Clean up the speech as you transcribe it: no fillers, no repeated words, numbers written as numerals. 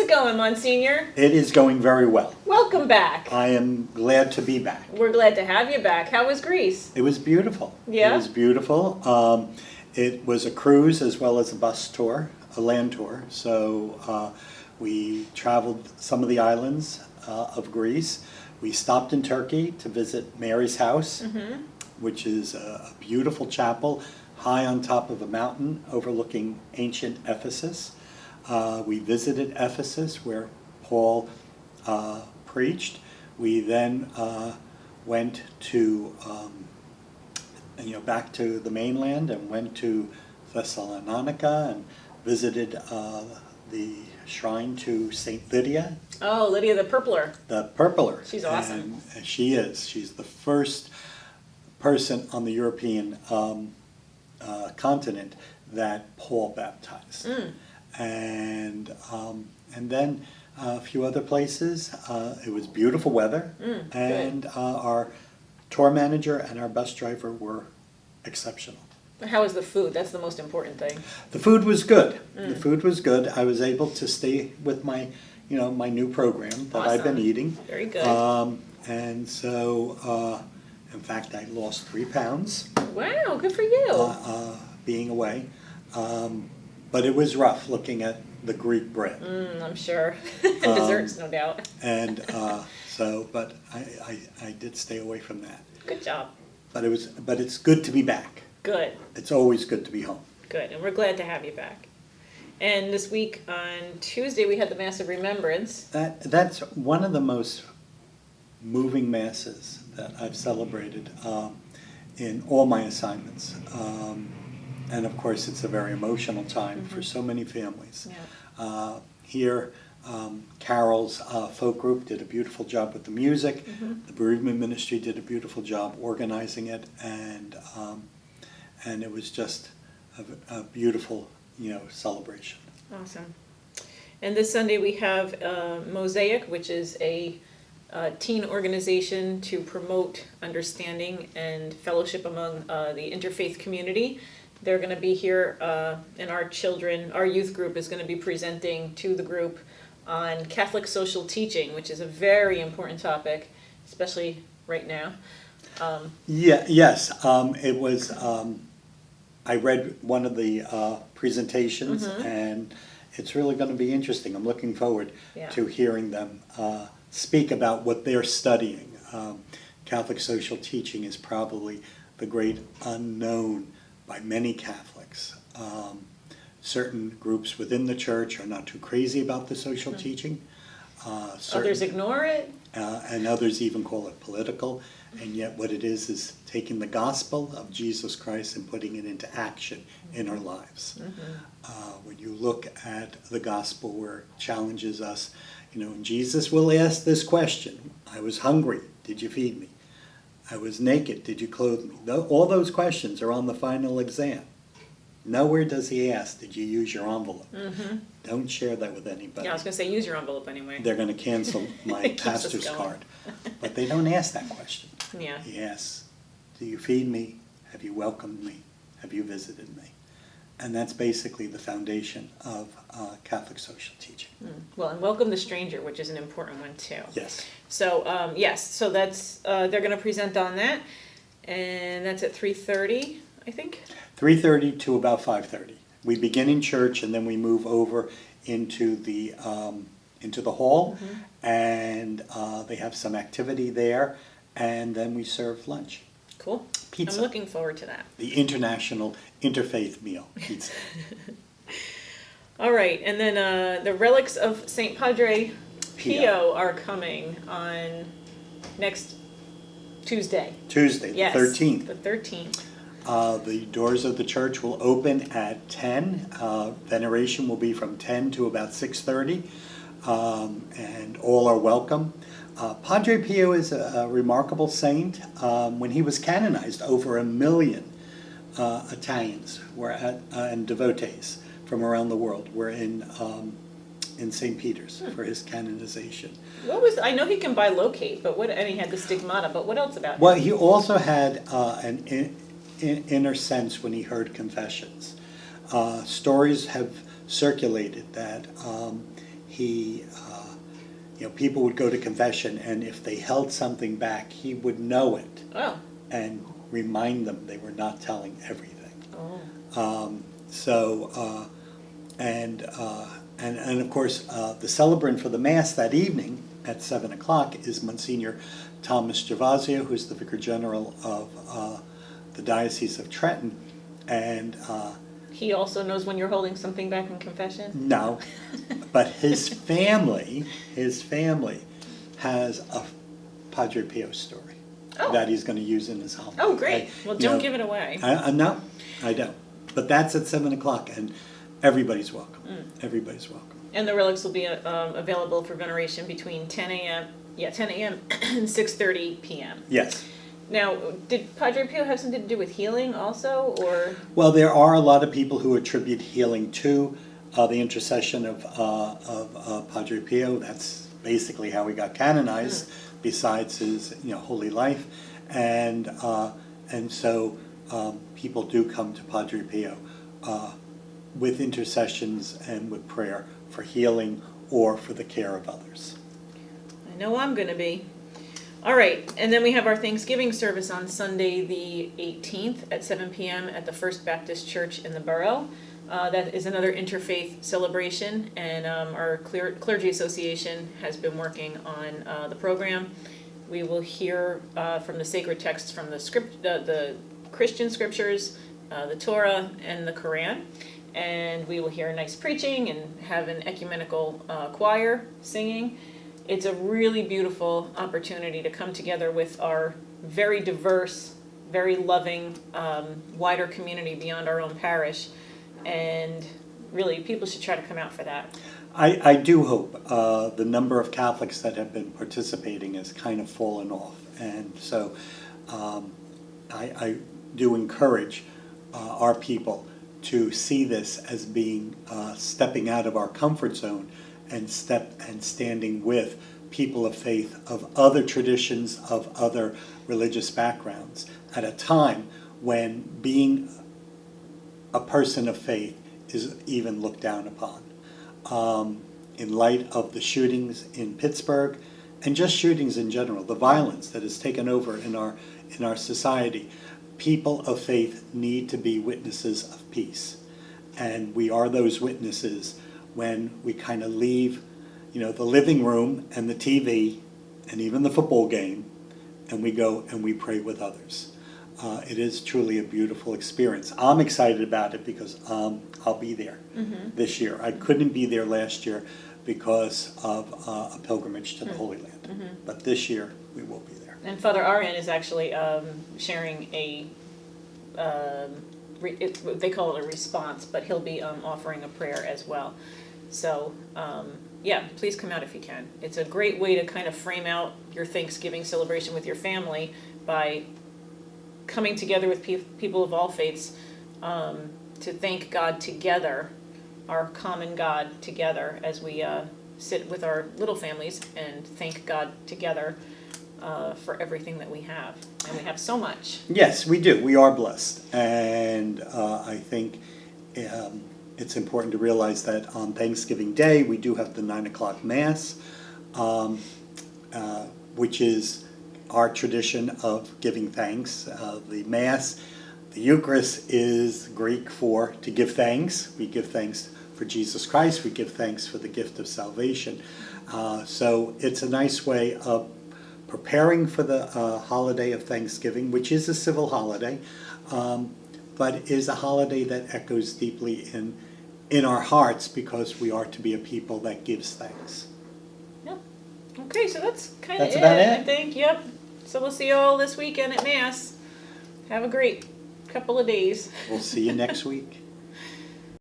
it going, Monsignor? It is going very well. Welcome back. I am glad to be back. We're glad to have you back. How was Greece? It was beautiful. Yeah? It was beautiful. It was a cruise as well as a bus tour, a land tour. So we traveled some of the islands of Greece. We stopped in Turkey to visit Mary's house, which is a beautiful chapel high on top of a mountain overlooking ancient Ephesus. We visited Ephesus where Paul preached. We then went to back to the mainland and went to Thessalonica and visited the shrine to Saint Lydia. Oh, Lydia the Purpler. The Purpler. She's awesome. And she is. She's the first person on the European continent that Paul baptized. And then a few other places. It was beautiful weather, and our tour manager and our bus driver were exceptional. How was the food? That's the most important thing. The food was good. The food was good. I was able to stay with my, my new program that I've been eating. Very good. And so, in fact, I lost 3 pounds. Wow, good for you. Being away. But it was rough looking at the Greek bread. I'm sure. Desserts, no doubt. And but I did stay away from that. Good job. But it's good to be back. Good. It's always good to be home. Good, and we're glad to have you back. And this week on Tuesday we had the Mass of Remembrance. That's one of the most moving masses that I've celebrated in all my assignments. And of course, it's a very emotional time for so many families. Yeah. Here, Carol's folk group did a beautiful job with the music. The bereavement ministry did a beautiful job organizing it, and it was just a beautiful, celebration. Awesome. And this Sunday we have MOSAIC, which is a teen organization to promote understanding and fellowship among the interfaith community. They're going to be here, and our youth group is going to be presenting to the group on Catholic social teaching, which is a very important topic, especially right now. Yes, it was. I read one of the presentations, and it's really going to be interesting. I'm looking forward to hearing them speak about what they're studying. Catholic social teaching is probably the great unknown by many Catholics. Certain groups within the church are not too crazy about the social teaching. Others ignore it. And others even call it political. And yet what it is taking the gospel of Jesus Christ and putting it into action in our lives. When you look at the gospel where it challenges us, and Jesus will ask this question: I was hungry, did you feed me? I was naked, did you clothe me? All those questions are on the final exam. Nowhere does he ask, did you use your envelope? Don't share that with anybody. Yeah, I was going to say, use your envelope anyway. They're going to cancel my pastor's card. But they don't ask that question. Yeah. He asks, do you feed me? Have you welcomed me? Have you visited me? And that's basically the foundation of Catholic social teaching. Well, and welcome the stranger, which is an important one too. Yes. So so that's they're going to present on that, and that's at 3:30, I think. 3:30 to about 5:30. We begin in church, and then we move over into the hall, and they have some activity there, and then we serve lunch. Cool. Pizza. I'm looking forward to that. The international interfaith meal, pizza. All right, and then the relics of St. Padre Pio are coming on next Tuesday. Tuesday, Yes, the 13th. The 13th. The doors of the church will open at 10. Veneration will be from 10 to about 6:30, and all are welcome. Padre Pio is a remarkable saint. When he was canonized, over 1 million Italians were and devotees from around the world were in St. Peter's for his canonization. I know he can bilocate, and he had the stigmata, but what else about him? Well, he also had an inner sense when he heard confessions. Stories have circulated that he, people would go to confession, and if they held something back, he would know it Oh. and remind them they were not telling everything. Oh. And of course, the celebrant for the Mass that evening at 7 o'clock is Monsignor Thomas Gervasio, who's the Vicar General of the Diocese of Trenton. And He also knows when you're holding something back in confession? no, but his family has a Padre Pio story that he's going to use in his homily. Oh, great. Well, don't give it away. No, I don't. But that's at 7 o'clock, and everybody's welcome. Everybody's welcome. And the relics will be available for veneration between 10 a.m. and 6:30 p.m. Yes. Now, did Padre Pio have something to do with healing also, or? Well, there are a lot of people who attribute healing to the intercession of Padre Pio. That's basically how he got canonized, besides his holy life, and so people do come to Padre Pio with intercessions and with prayer for healing or for the care of others. I know I'm going to be. All right, and then we have our Thanksgiving service on Sunday the 18th at 7 p.m. at the First Baptist Church in the borough. That is another interfaith celebration, and our Clergy Association has been working on the program. We will hear from the sacred texts from the Christian scriptures, the Torah, and the Quran. And we will hear nice preaching and have an ecumenical choir singing. It's a really beautiful opportunity to come together with our very diverse, very loving, wider community beyond our own parish. And really, people should try to come out for that. I do hope. The number of Catholics that have been participating has kind of fallen off. And so I do encourage our people to see this as being stepping out of our comfort zone and standing with people of faith of other traditions, of other religious backgrounds, at a time when being a person of faith is even looked down upon. In light of the shootings in Pittsburgh, and just shootings in general, the violence that has taken over in our society, people of faith need to be witnesses of peace. And we are those witnesses when we kind of leave, the living room and the TV and even the football game, and we go and we pray with others. It is truly a beautiful experience. I'm excited about it because I'll be there this year. I couldn't be there last year because of a pilgrimage to the Holy Land. But this year, we will be there. And Father Arian is actually sharing they call it a response, but he'll be offering a prayer as well. So, please come out if you can. It's a great way to kind of frame out your Thanksgiving celebration with your family by coming together with people of all faiths to thank God together, our common God together, as we sit with our little families and thank God together for everything that we have. And we have so much. Yes, we do. We are blessed. And I think it's important to realize that on Thanksgiving Day, we do have the 9 o'clock Mass, which is our tradition of giving thanks. The Mass, the Eucharist, is Greek for to give thanks. We give thanks for Jesus Christ. We give thanks for the gift of salvation. So it's a nice way of preparing for the holiday of Thanksgiving, which is a civil holiday, but is a holiday that echoes deeply in our hearts because we are to be a people that gives thanks. Yeah. Okay, so that's kind of That's about it. I think. Yep. So we'll see you all this weekend at Mass. Have a great couple of days. We'll see you next week.